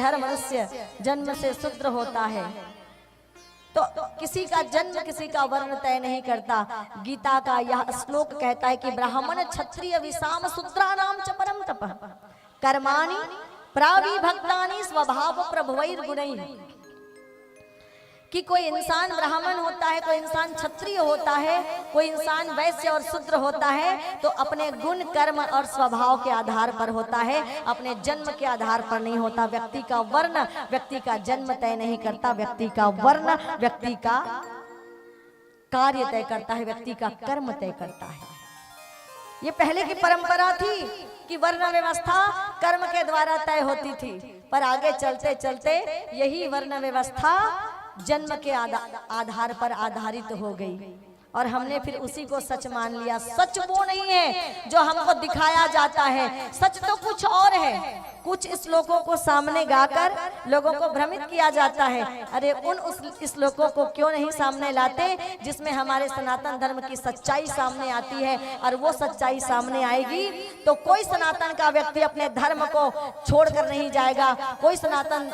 हर मनुष्य जन्म से शूद्र होता है, तो किसी का जन्म किसी का वर्ण तय नहीं करता। गीता का यह श्लोक कहता है कि ब्राह्मण क्षत्रिय विषाम शूद्राणाम च परम तपः कर्माणि प्राविभक्तानि स्वभाव प्रभवैर गुणैः। कि कोई इंसान ब्राह्मण होता है, कोई इंसान क्षत्रिय होता है, कोई इंसान वैश्य और शूद्र होता है, तो अपने गुण कर्म और स्वभाव के आधार पर होता है, अपने जन्म के आधार पर नहीं होता। व्यक्ति का वर्ण व्यक्ति का जन्म तय नहीं करता, व्यक्ति का वर्ण व्यक्ति का कार्य तय करता है, व्यक्ति का कर्म तय करता है। ये पहले की परंपरा थी कि वर्ण व्यवस्था कर्म के द्वारा तय होती थी, पर आगे चलते चलते यही वर्ण व्यवस्था जन्म के आधार पर आधारित हो गई और हमने फिर उसी को सच मान लिया। सच वो नहीं है जो हमको दिखाया जाता है, सच तो कुछ और है। कुछ श्लोकों को सामने गाकर लोगों को भ्रमित किया जाता है। अरे उन श्लोकों को क्यों नहीं सामने लाते जिसमें हमारे सनातन धर्म की सच्चाई सामने आती है, और वो सच्चाई सामने आएगी तो कोई सनातन का व्यक्ति अपने धर्म को छोड़कर नहीं जाएगा, कोई सनातन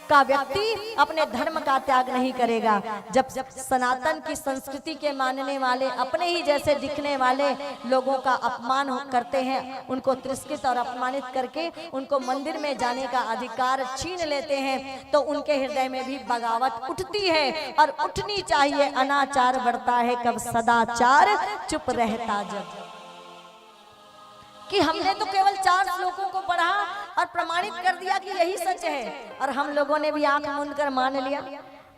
का व्यक्ति अपने धर्म का त्याग नहीं करेगा। जब सनातन की संस्कृति के मानने वाले अपने ही जैसे दिखने वाले लोगों का अपमान करते हैं, उनको तिरस्कृत और अपमानित करके उनको मंदिर में जाने का अधिकार छीन लेते हैं, तो उनके हृदय में भी बगावत उठती है और उठनी चाहिए। अनाचार बढ़ता है कब सदाचार चुप रहता जब। कि हमने तो केवल 4 श्लोकों को पढ़ा और प्रमाणित कर दिया कि यही सच है, और हम लोगों ने भी आंख मूंद कर मान लिया।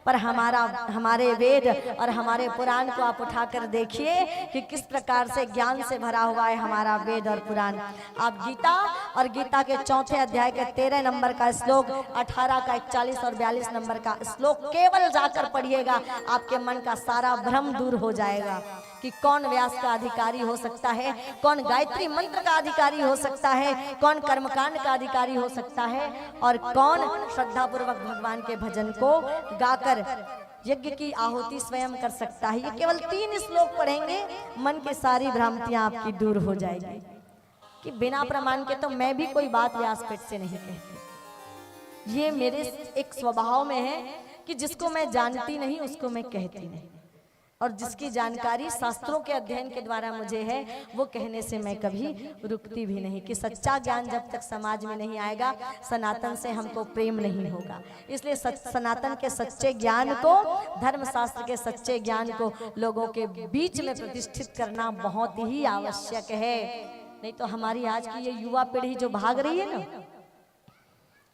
पर हमारे वेद और हमारे पुराण को आप उठाकर देखिए कि किस प्रकार से ज्ञान से भरा हुआ है हमारा वेद और पुराण। आप गीता और गीता के 4थे अध्याय के 13 नंबर का श्लोक, 18 का 41 और 42 नंबर का श्लोक केवल जाकर पढ़िएगा, आपके मन का सारा भ्रम दूर हो जाएगा कि कौन व्यास का अधिकारी हो सकता है, कौन गायत्री मंत्र का अधिकारी हो सकता है, कौन कर्मकांड का अधिकारी हो सकता है, और कौन श्रद्धापूर्वक भगवान के भजन को गाकर यज्ञ की आहुति स्वयं कर सकता है। ये केवल 3 श्लोक पढ़ेंगे, मन की सारी भ्रांतियां आपकी दूर हो जाएगी। कि बिना प्रमाण के तो मैं भी कोई बात व्यासपीठ से नहीं कहती। ये मेरे एक स्वभाव में है कि जिसको मैं जानती नहीं उसको मैं कहती नहीं, और जिसकी जानकारी शास्त्रों के अध्ययन के द्वारा मुझे है वो कहने से मैं कभी रुकती भी नहीं। कि सच्चा ज्ञान जब तक समाज में नहीं आएगा, सनातन से हमको प्रेम नहीं होगा। इसलिए सनातन के सच्चे ज्ञान को, धर्मशास्त्र के सच्चे ज्ञान को लोगों के बीच में प्रतिष्ठित करना बहुत ही आवश्यक है। नहीं तो हमारी आज की ये युवा पीढ़ी जो भाग रही है ना,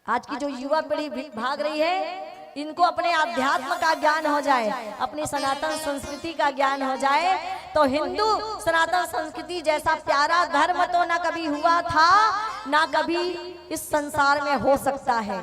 आज की जो युवा पीढ़ी भाग रही है, इनको अपने अध्यात्म का ज्ञान हो जाए, अपनी सनातन संस्कृति का ज्ञान हो जाए, तो हिंदू सनातन संस्कृति जैसा प्यारा धर्म तो ना कभी हुआ था, ना कभी इस संसार में हो सकता है।